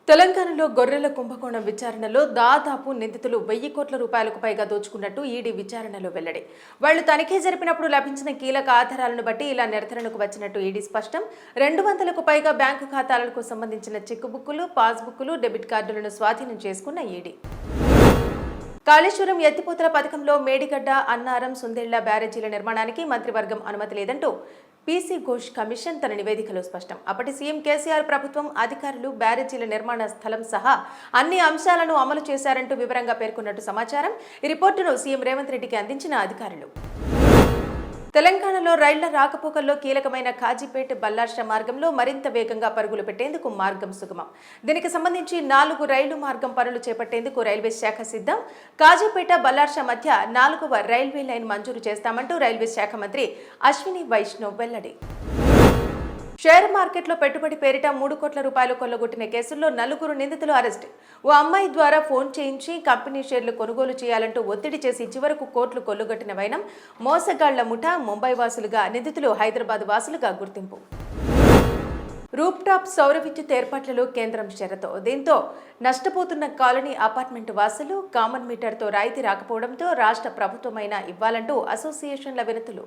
తెలంగాణలో గొర్రెల కుంభకోణం విచారణలో దాదాపు నిందితులు 1000 కోట్ల రూపాయలకు పైగా దోచుకున్నట్టు ఈడీ విచారణలో వెల్లడి. వాళ్లు తనిఖీ జరిపినప్పుడు లభించిన కీలక ఆధారాలను బట్టి ఇలా నిర్ధారణకు వచ్చినట్టు ఈడీ స్పష్టం. 200లకు పైగా బ్యాంకు ఖాతాలకు సంబంధించిన చెక్ బుక్కులు, పాస్బుక్కులు, డెబిట్ కార్డులను స్వాధీనం చేసుకున్న ఈడీ. కాళేశ్వరం ఎత్తిపోతల పథకంలో మేడిగడ్డ, అన్నారం, సుందేళ్ల బ్యారేజీల నిర్మాణానికి మంత్రివర్గం అనుమతి లేదంటూ పీసీ ఘోష్ కమిషన్ తన నివేదికలో స్పష్టం. అప్పటి సీఎం కేసీఆర్ ప్రభుత్వం అధికారులు బ్యారేజీల నిర్మాణ స్థలం సహా అన్ని అంశాలను అమలు చేశారంటూ వివరంగా పేర్కొన్నట్టు సమాచారం. ఈ రిపోర్టును సీఎం రేవంత్ రెడ్డికి అందించిన అధికారులు. తెలంగాణలో రైళ్ల రాకపోకల్లో కీలకమైన కాజీపేట బల్లార్ష మార్గంలో మరింత వేగంగా పరుగులు పెట్టేందుకు మార్గం సుగమం. దీనికి సంబంధించి 4 రైలు మార్గం పనులు చేపట్టేందుకు రైల్వే శాఖ సిద్ధం. కాజీపేట బల్లార్ష మధ్య 4వ రైల్వే లైన్ మంజూరు చేస్తామంటూ రైల్వే శాఖ మంత్రి అశ్విని వైష్ణవ్ వెల్లడి. షేర్ మార్కెట్లో పెట్టుబడి పేరిట 3 కోట్ల రూపాయలు కొల్లగొట్టిన కేసుల్లో 4 నిందితులు అరెస్ట్. ఓ అమ్మాయి ద్వారా ఫోన్ చేయించి కంపెనీ షేర్లు కొనుగోలు చేయాలంటూ ఒత్తిడి చేసి చివరకు కోట్లు కొల్లగొట్టిన వైనం. మోసగాళ్ల ముఠా ముంబై వాసులుగా, నిందితులు హైదరాబాద్ వాసులుగా గుర్తింపు. రూప్టాప్ సౌర విద్యుత్ ఏర్పాట్లలో కేంద్రం షరతు. దీంతో నష్టపోతున్న కాలనీ అపార్ట్మెంట్ వాసులు కామన్ మీటర్తో రాయితీ రాకపోవడంతో రాష్ట్ర ప్రభుత్వమైనా ఇవ్వాలంటూ అసోసియేషన్ల వినతులు.